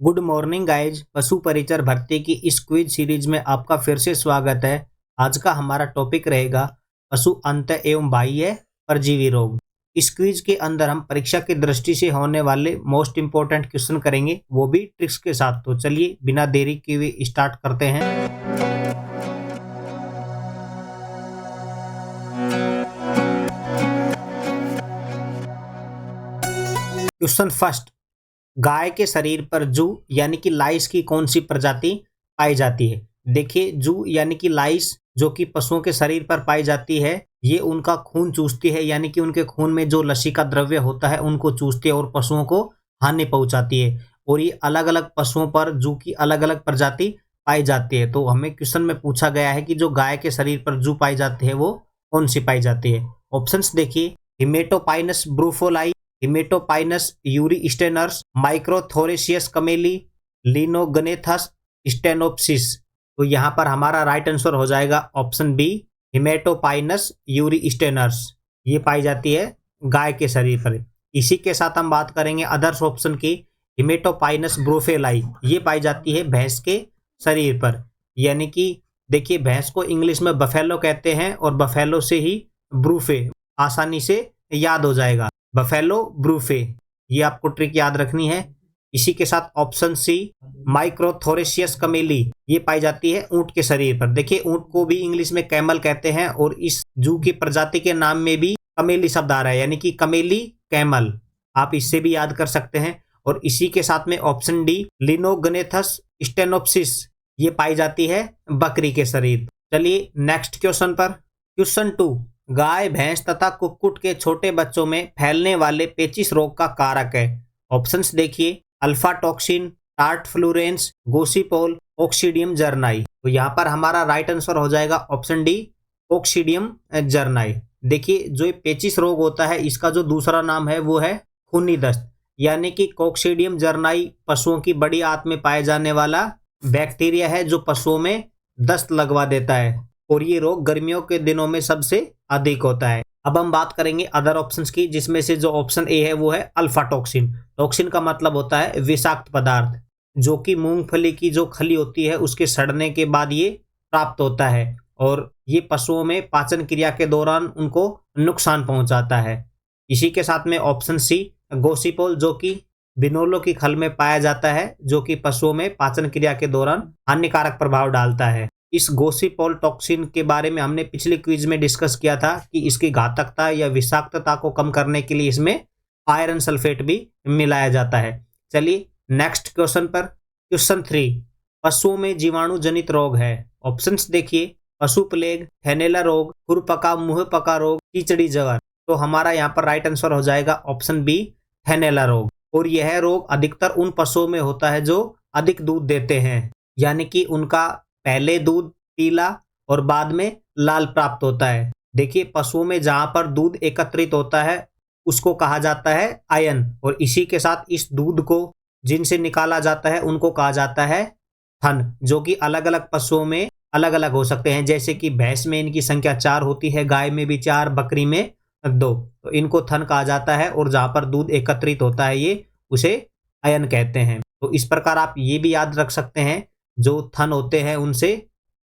Good morning guys. पशु परिचर भर्ती की इस क्विज सीरीज में आपका फिर से स्वागत है। आज का हमारा टॉपिक रहेगा पशु अंत एवं बाह्य परजीवी रोग। इस क्विज के अंदर हम परीक्षा की दृष्टि से होने वाले मोस्ट इंपोर्टेंट क्वेश्चन करेंगे, वो भी ट्रिक्स के साथ। तो चलिए बिना देरी किए हुए स्टार्ट करते हैं। क्वेश्चन फर्स्ट, गाय के शरीर पर जू यानी कि लाइस की कौन सी प्रजाति पाई जाती है। देखिए, जू यानी कि लाइस जो कि पशुओं के शरीर पर पाई जाती है, ये उनका खून चूसती है, यानी कि उनके खून में जो लसीका द्रव्य होता है उनको चूसती है और पशुओं को हानि पहुंचाती है। और ये अलग अलग पशुओं पर जू की अलग अलग प्रजाति पाई जाती है। तो हमें क्वेश्चन में पूछा गया है कि जो गाय के शरीर पर जू पाई जाती है वो कौन सी पाई जाती है। ऑप्शंस देखिए, हिमेटोपाइनस ब्रूफोलाई, हिमेटोपाइनस यूरिस्टेनर्स, माइक्रोथोरेसियस कमेली, लिनोगनेथस स्टेनोप्सिस। तो यहाँ पर हमारा राइट आंसर हो जाएगा ऑप्शन बी, हिमेटोपाइनस यूरिस्टेनर्स। ये पाई जाती है गाय के शरीर पर। इसी के साथ हम बात करेंगे अदर्स ऑप्शन की। हिमेटोपाइनस ब्रोफेलाई ये पाई जाती है भैंस के शरीर पर, यानी कि देखिए, भैंस को इंग्लिश में बफेलो कहते हैं और बफेलो से ही ब्रूफे आसानी से याद हो जाएगा, बफेलो ब्रूफे। ये आपको ट्रिक याद रखनी है। इसी के साथ ऑप्शन सी, माइक्रोथोरेसियस कमेली, ये पाई जाती है ऊंट के शरीर पर। देखिए, ऊंट को भी इंग्लिश में कैमल कहते हैं और इस जू की प्रजाति के नाम में भी कमेली शब्द आ रहा है, यानी कि कमेली कैमल। आप इससे भी याद कर सकते हैं। और इसी के साथ में ऑप्शन डी, लिनोगनेथस स्टेनोप्सिस, ये पाई जाती है बकरी के शरीर। चलिए नेक्स्ट क्वेश्चन पर। क्वेश्चन 2, गाय, भैंस तथा कुक्कुट के छोटे बच्चों में फैलने वाले पेचिश रोग का कारक है। ऑप्शंस देखिए, अल्फा टॉक्सिन, टार्ट फ्लूरेंस, गोसीपोल, ऑक्सीडियम जर्नाई। तो यहाँ पर हमारा राइट आंसर हो जाएगा ऑप्शन डी, ऑक्सीडियम जर्नाई। देखिए, जो पेचिश रोग होता है इसका जो दूसरा नाम है वो है खूनी दस्त, यानी कि कोक्सीडियम जर्नाई पशुओं की बड़ी आंत में पाए जाने वाला बैक्टीरिया है जो पशुओं में दस्त लगवा देता है। और ये रोग गर्मियों के दिनों में सबसे अधिक होता है। अब हम बात करेंगे अदर ऑप्शंस की, जिसमें से जो ऑप्शन ए है वो है अल्फा टॉक्सिन। टॉक्सिन का मतलब होता है विषाक्त पदार्थ, जो कि मूंगफली की जो खली होती है उसके सड़ने के बाद ये प्राप्त होता है और ये पशुओं में पाचन क्रिया के दौरान उनको नुकसान पहुंचाता है। इसी के साथ में ऑप्शन सी, गोसिपोल, जो कि बिनोलो की खल में पाया जाता है, जो कि पशुओं में पाचन क्रिया के दौरान हानिकारक प्रभाव डालता है। इस गोसिपोल टॉक्सिन के बारे में हमने पिछले क्विज में डिस्कस किया था कि इसकी घातकता या विषाक्तता को कम करने के लिए इसमें आयरन सल्फेट भी मिलाया जाता है। चलिए नेक्स्ट क्वेश्चन पर। क्वेश्चन 3, पशुओं में जीवाणु जनित रोग है। ऑप्शंस देखिए, पशु प्लेग, थैनेला रोग, खुरपका मुंह पका रोग, कीचड़ी जवर। तो हमारा यहाँ पर राइट आंसर हो जाएगा ऑप्शन बी, थैनेला रोग। और यह रोग अधिकतर उन पशुओं में होता है जो अधिक दूध देते हैं, यानी कि उनका पहले दूध पीला और बाद में लाल प्राप्त होता है। देखिए, पशुओं में जहां पर दूध एकत्रित होता है उसको कहा जाता है आयन, और इसी के साथ इस दूध को जिनसे निकाला जाता है उनको कहा जाता है थन, जो कि अलग अलग पशुओं में अलग अलग हो सकते हैं। जैसे कि भैंस में इनकी संख्या 4 होती है, गाय में भी 4, बकरी में 2। तो इनको थन कहा जाता है और जहां पर दूध एकत्रित होता है ये उसे अयन कहते हैं। तो इस प्रकार आप ये भी याद रख सकते हैं, जो थन होते हैं उनसे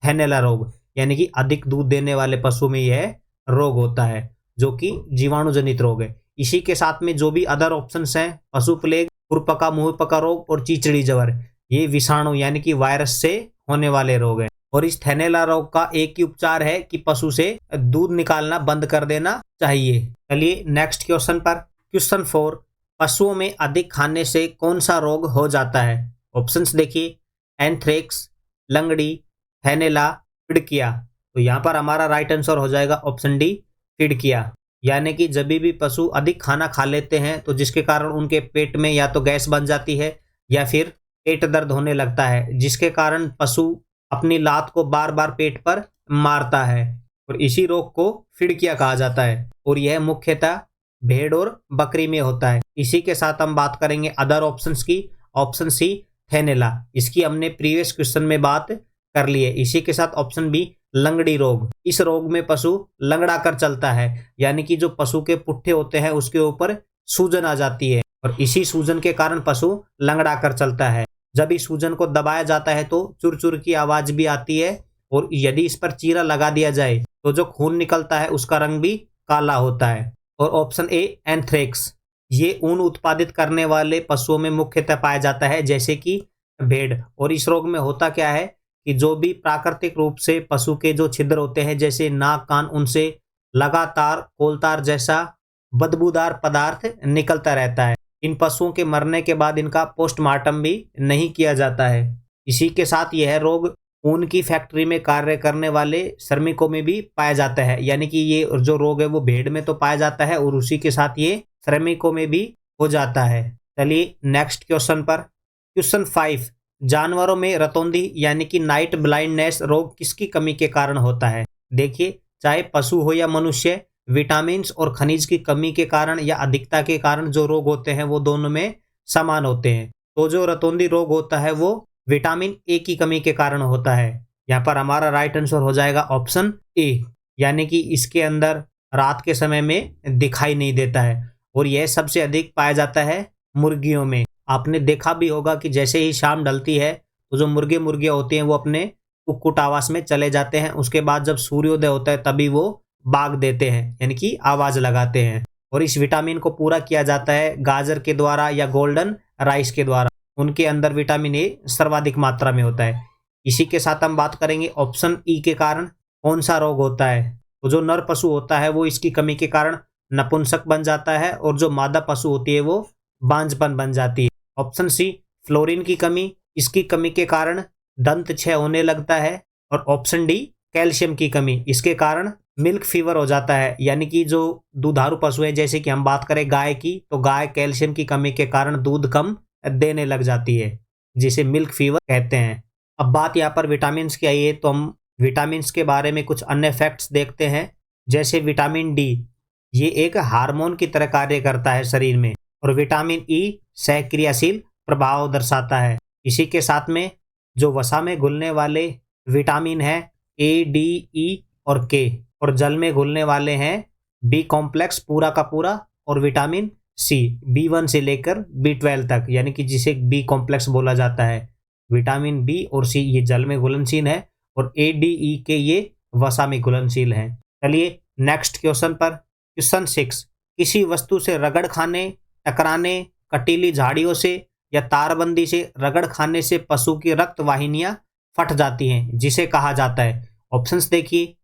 थैनेला रोग, यानी कि अधिक दूध देने वाले पशु में यह रोग होता है, जो कि जीवाणु जनित रोग है। इसी के साथ में जो भी अदर ऑप्शंस हैं, पशु प्लेग, खुरपका मुंह पका रोग और चीचड़ी जवर, ये विषाणु यानी कि वायरस से होने वाले रोग हैं। और इस थैनेला रोग का एक ही उपचार है कि पशु से दूध निकालना बंद कर देना चाहिए। चलिए नेक्स्ट क्वेश्चन पर। क्वेश्चन 4, पशुओं में अधिक खाने से कौन सा रोग हो जाता है। ऑप्शंस देखिए, एंथ्रेक्स, लंगड़ी, थैनेला, फिडकिया। तो यहाँ पर हमारा राइट आंसर हो जाएगा ऑप्शन डी, फिडकिया। यानी कि जब भी पशु अधिक खाना खा लेते हैं तो जिसके कारण उनके पेट में या तो गैस बन जाती है या फिर पेट दर्द होने लगता है, जिसके कारण पशु अपनी लात को बार बार पेट पर मारता है और इसी रोग को फिडकिया कहा जाता है। और यह मुख्यतः भेड़ और बकरी में होता है। इसी के साथ हम बात करेंगे अदर ऑप्शंस की। ऑप्शन सी, थैनेला, इसकी हमने प्रीवियस क्वेश्चन में बात कर ली है। इसी के साथ ऑप्शन बी, लंगड़ी रोग। इस रोग में पशु लंगड़ा कर चलता है, यानी कि जो पशु के पुट्ठे होते हैं उसके ऊपर सूजन आ जाती है और इसी सूजन के कारण पशु लंगड़ा कर चलता है। जब इस सूजन को दबाया जाता है तो चुर-चुर की आवाज भी आती है और यदि इस पर चीरा लगा दिया जाए तो जो खून निकलता है उसका रंग भी काला होता है। और ऑप्शन ए एंथ्रेक्स, ये ऊन उत्पादित करने वाले पशुओं में मुख्यतः पाया जाता है जैसे कि भेड़। और इस रोग में होता क्या है कि जो भी प्राकृतिक रूप से पशु के जो छिद्र होते हैं जैसे नाक कान, उनसे लगातार कोलतार जैसा बदबूदार पदार्थ निकलता रहता है। इन पशुओं के मरने के बाद इनका पोस्टमार्टम भी नहीं किया जाता है। इसी के साथ यह रोग ऊन की फैक्ट्री में कार्य करने वाले श्रमिकों में भी पाया जाता है, यानी कि ये जो रोग है वो भेड़ में तो पाया जाता है और उसी के साथ ये श्रमिकों में भी हो जाता है। चलिए नेक्स्ट क्वेश्चन पर। क्वेश्चन 5, जानवरों में रतौंधी यानी कि नाइट ब्लाइंडनेस रोग किसकी कमी के कारण होता है? देखिए, चाहे पशु हो या मनुष्य, विटामिन और खनिज की कमी के कारण या अधिकता के कारण जो रोग होते हैं वो दोनों में समान होते हैं। तो जो रतौंधी रोग होता है वो विटामिन ए की कमी के कारण होता है। यहाँ पर हमारा राइट आंसर हो जाएगा ऑप्शन ए, यानी कि इसके अंदर रात के समय में दिखाई नहीं देता है और यह सबसे अधिक पाया जाता है मुर्गियों में। आपने देखा भी होगा कि जैसे ही शाम ढलती है तो जो मुर्गे मुर्गियां होती हैं वो अपने कुक्कुट आवास में चले जाते हैं। उसके बाद जब सूर्योदय होता है तभी वो भाग देते हैं, यानी कि आवाज लगाते हैं। और इस विटामिन को पूरा किया जाता है गाजर के द्वारा या गोल्डन राइस के द्वारा। उनके अंदर विटामिन ए सर्वाधिक मात्रा में होता है। इसी के साथ हम बात करेंगे ऑप्शन ई के कारण कौन सा रोग होता है। तो जो नर पशु होता है वो इसकी कमी के कारण नपुंसक बन जाता है और जो मादा पशु होती है वो बांझपन बन जाती है। ऑप्शन सी फ्लोरीन की कमी, इसकी कमी के कारण दंत क्षय होने लगता है। और ऑप्शन डी कैल्शियम की कमी, इसके कारण मिल्क फीवर हो जाता है, यानी कि जो दुधारू पशु है जैसे कि हम बात करें गाय की, तो गाय कैल्शियम की कमी के कारण दूध कम देने लग जाती है, जिसे मिल्क फीवर कहते हैं। अब बात यहाँ पर विटामिन की आई है तो हम विटामिन के बारे में कुछ अन्य फैक्ट्स देखते हैं। जैसे विटामिन डी, ये एक हार्मोन की तरह कार्य करता है शरीर में। और विटामिन ई सहक्रियाशील प्रभाव दर्शाता है। इसी के साथ में जो वसा में घुलने वाले विटामिन है ए, डी, ई और के, और जल में घुलने वाले हैं बी कॉम्प्लेक्स पूरा का पूरा और विटामिन सी B1 से लेकर B12 तक, यानी कि जिसे बी कॉम्प्लेक्स बोला जाता है। विटामिन बी और सी ये जल में घुलनशील है और ए, डी, ई के ये वसा में घुलनशील हैं। चलिए नेक्स्ट क्वेश्चन पर। क्वेश्चन 6, किसी वस्तु से रगड़ खाने, टकराने, कटीली झाड़ियों से या तारबंदी से रगड़ खाने से पशु की रक्त वाहिनियां फट जाती हैं, जिसे कहा जाता है। ऑप्शंस देखिए,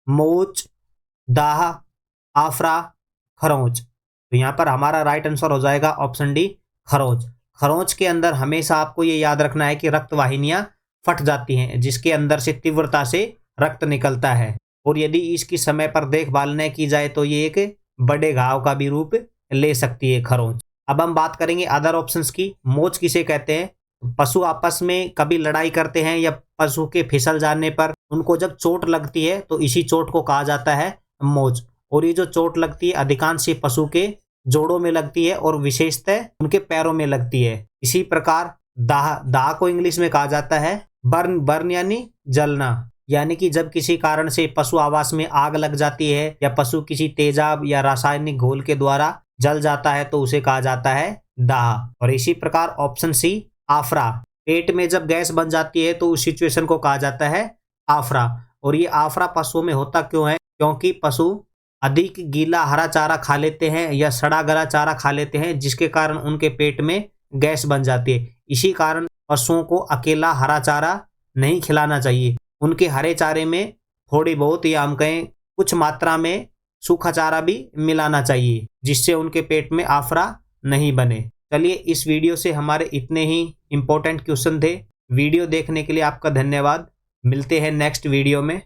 मोच, दाह, आफरा, खरोंच। तो यहाँ पर हमारा राइट आंसर हो जाएगा ऑप्शन डी खरोंच। खरोंच के अंदर हमेशा आपको ये याद रखना है कि रक्त वाहिनियां फट जाती हैं, जिसके अंदर से तीव्रता से रक्त निकलता है और यदि इसकी समय पर देखभाल न की जाए तो ये एक बड़े घाव का भी रूप ले सकती है खरोंच। अब हम बात करेंगे अदर ऑप्शंस की। मोच किसे कहते हैं? पशु आपस में कभी लड़ाई करते हैं या पशु के फिसल जाने पर उनको जब चोट लगती है तो इसी चोट को कहा जाता है मोच। और ये जो चोट लगती है अधिकांश पशु के जोड़ों में लगती है और विशेषतः उनके पैरों में लगती है। इसी प्रकार दाह, दाह को इंग्लिश में कहा जाता है बर्न। बर्न यानी जलना, यानी कि जब किसी कारण से पशु आवास में आग लग जाती है या पशु किसी तेजाब या रासायनिक घोल के द्वारा जल जाता है तो उसे कहा जाता है दाह। और इसी प्रकार ऑप्शन सी आफरा, पेट में जब गैस बन जाती है तो उस सिचुएशन को कहा जाता है आफरा। और ये आफरा पशुओं में होता क्यों है? क्योंकि पशु अधिक गीला हरा चारा खा लेते हैं या सड़ा गला चारा खा लेते हैं, जिसके कारण उनके पेट में गैस बन जाती है। इसी कारण पशुओं को अकेला हरा चारा नहीं खिलाना चाहिए। उनके हरे चारे में थोड़ी बहुत या हम कहें कुछ मात्रा में सूखा चारा भी मिलाना चाहिए, जिससे उनके पेट में आफरा नहीं बने। चलिए, इस वीडियो से हमारे इतने ही इम्पोर्टेंट क्वेश्चन थे। वीडियो देखने के लिए आपका धन्यवाद। मिलते हैं नेक्स्ट वीडियो में।